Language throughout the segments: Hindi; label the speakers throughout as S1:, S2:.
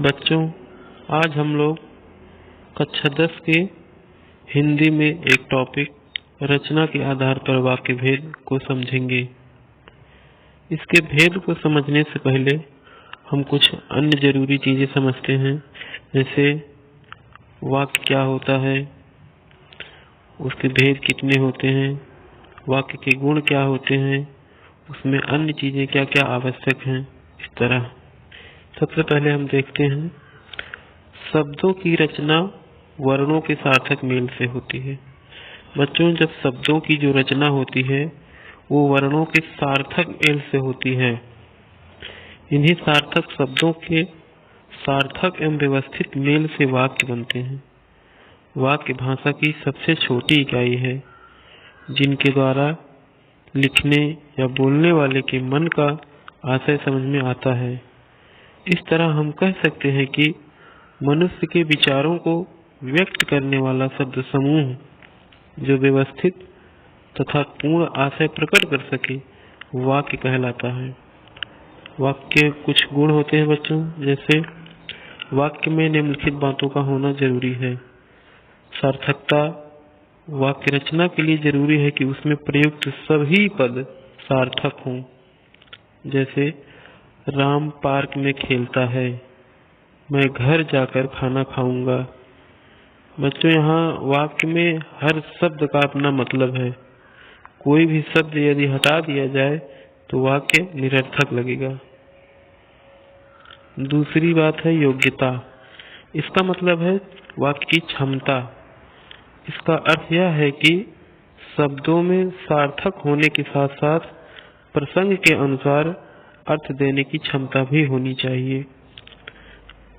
S1: बच्चों, आज हम लोग कक्षा 10 के हिंदी में एक टॉपिक रचना के आधार पर वाक्य भेद को समझेंगे। इसके भेद को समझने से पहले हम कुछ अन्य जरूरी चीजें समझते हैं, जैसे वाक्य क्या होता है, उसके भेद कितने होते हैं, वाक्य के गुण क्या होते हैं, उसमें अन्य चीजें क्या क्या आवश्यक हैं। इस तरह सबसे पहले हम देखते हैं, शब्दों की रचना वर्णों के सार्थक मेल से होती है। बच्चों, जब शब्दों की जो रचना होती है वो वर्णों के सार्थक मेल से होती है। इन्हीं सार्थक शब्दों के सार्थक एवं व्यवस्थित मेल से वाक्य बनते हैं। वाक्य भाषा की सबसे छोटी इकाई है, जिनके द्वारा लिखने या बोलने वाले के मन का आशय समझ में आता है। इस तरह हम कह सकते हैं कि मनुष्य के विचारों को व्यक्त करने वाला शब्द समूह जो व्यवस्थित तथा पूर्ण आशय प्रकट कर सके, वाक्य कहलाता है। वाक्य के कुछ गुण होते हैं बच्चों, जैसे वाक्य में निम्नलिखित बातों का होना जरूरी है। सार्थकता, वाक्य रचना के लिए जरूरी है कि उसमें प्रयुक्त सभी पद सार्थक हों। जैसे राम पार्क में खेलता है, मैं घर जाकर खाना खाऊंगा। बच्चों, यहाँ वाक्य में हर शब्द का अपना मतलब है। कोई भी शब्द यदि हटा दिया जाए तो वाक्य निरर्थक लगेगा। दूसरी बात है योग्यता। इसका मतलब है वाक्य की क्षमता। इसका अर्थ यह है कि शब्दों में सार्थक होने के साथ साथ प्रसंग के अनुसार अर्थ देने की क्षमता भी होनी चाहिए।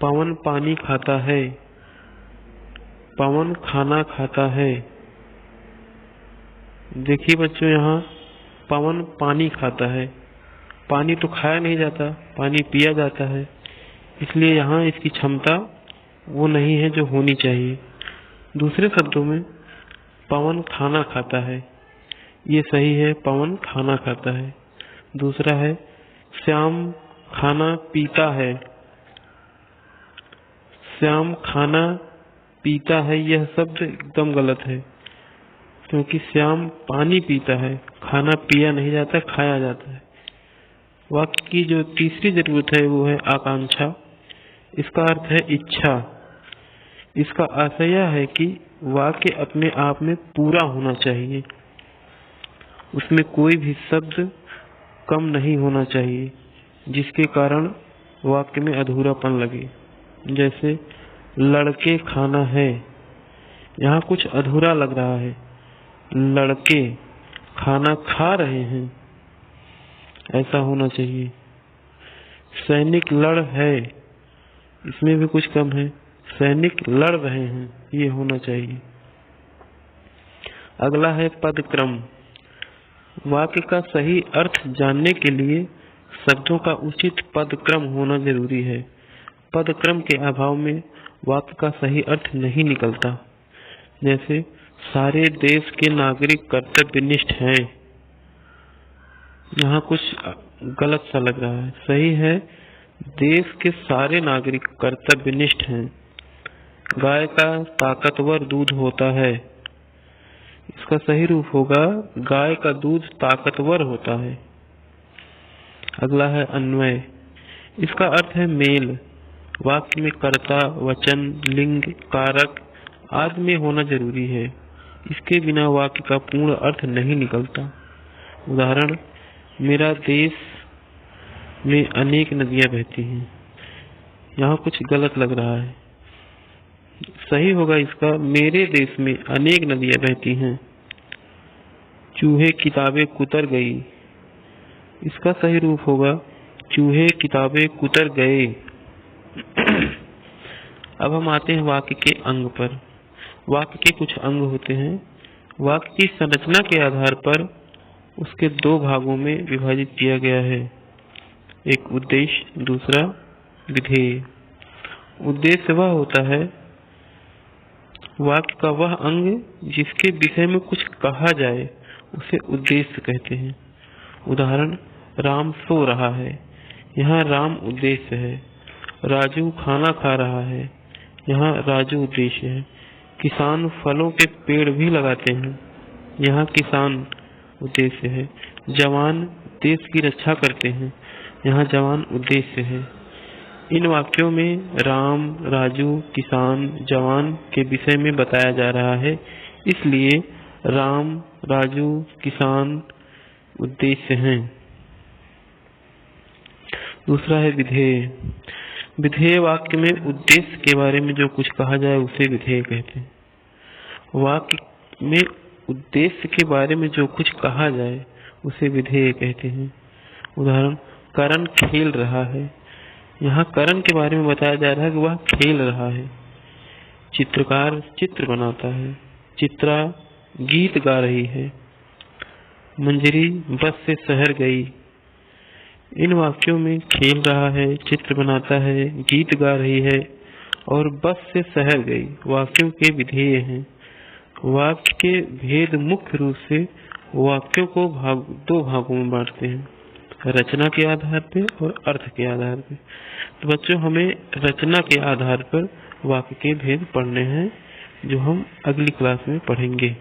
S1: पवन पानी खाता है, पवन खाना खाता है। देखिए बच्चों, यहाँ पवन पानी खाता है। पानी तो खाया नहीं जाता, पानी पिया जाता है, इसलिए यहाँ इसकी क्षमता वो नहीं है जो होनी चाहिए। दूसरे शब्दों में पवन खाना खाता है, ये सही है, पवन खाना खाता है। दूसरा है श्याम खाना पीता है, श्याम खाना पीता है, यह शब्द एकदम गलत है, क्योंकि श्याम पानी पीता है, खाना पिया नहीं जाता, खाया जाता है। वाक्य की जो तीसरी जरूरत है वो है आकांक्षा। इसका अर्थ है इच्छा। इसका आशय यह है कि वाक्य अपने आप में पूरा होना चाहिए, उसमें कोई भी शब्द कम नहीं होना चाहिए, जिसके कारण वाक्य में अधूरापन लगे। जैसे लड़के खाना है, यहाँ कुछ अधूरा लग रहा है। लड़के खाना खा रहे हैं, ऐसा होना चाहिए। सैनिक लड़ है, इसमें भी कुछ कम है। सैनिक लड़ रहे हैं, ये होना चाहिए। अगला है पदक्रम। वाक्य का सही अर्थ जानने के लिए शब्दों का उचित पदक्रम होना जरूरी है। पदक्रम के अभाव में वाक्य का सही अर्थ नहीं निकलता। जैसे सारे देश के नागरिक कर्तव्यनिष्ठ हैं, यहाँ कुछ गलत सा लग रहा है। सही है, देश के सारे नागरिक कर्तव्यनिष्ठ हैं। गाय का ताकतवर दूध होता है, इसका सही रूप होगा गाय का दूध ताकतवर होता है। अगला है अन्वय। इसका अर्थ है मेल। वाक्य में कर्ता, वचन, लिंग, कारक आदि में होना जरूरी है। इसके बिना वाक्य का पूर्ण अर्थ नहीं निकलता। उदाहरण, मेरा देश में अनेक नदियां बहती हैं, यहाँ कुछ गलत लग रहा है। सही होगा इसका, मेरे देश में अनेक नदियां बहती हैं। चूहे किताबें कुतर गई, इसका सही रूप होगा चूहे किताबें कुतर गए। अब हम आते हैं वाक्य के अंग पर। वाक्य के कुछ अंग होते हैं। वाक्य की संरचना के आधार पर उसके दो भागों में विभाजित किया गया है, एक उद्देश्य, दूसरा विधेय। उद्देश्य वह होता है वाक्य का वह अंग जिसके विषय में कुछ कहा जाए, उसे उद्देश्य कहते हैं। उदाहरण, राम सो रहा है, यहाँ राम उद्देश्य है। राजू खाना खा रहा है, यहाँ राजू उद्देश्य है। किसान फलों के पेड़ भी लगाते हैं, यहाँ किसान उद्देश्य है। जवान देश की रक्षा करते हैं, यहाँ जवान उद्देश्य है। इन वाक्यों में राम, राजू, किसान, जवान के विषय में बताया जा रहा है, इसलिए राम, राजू, किसान उद्देश्य हैं। दूसरा है विधेय। विधेय वाक्य में उद्देश्य के बारे में जो कुछ कहा जाए उसे विधेय कहते हैं। वाक्य में उद्देश्य के बारे में जो कुछ कहा जाए उसे विधेय कहते हैं। उदाहरण, करण खेल रहा है, यहाँ करण के बारे में बताया जा रहा है कि वह खेल रहा है। चित्रकार चित्र बनाता है, चित्रा गीत गा रही है। मंजरी बस से शहर गई। इन वाक्यों में खेल रहा है, चित्र बनाता है, गीत गा रही है और बस से शहर गई वाक्यों के विधेय हैं। वाक्य के भेद मुख्य रूप से वाक्यों को दो भागों में बांटते हैं, रचना के आधार पर और अर्थ के आधार पर। तो बच्चों, हमें रचना के आधार पर वाक्य के भेद पढ़ने हैं, जो हम अगली क्लास में पढ़ेंगे।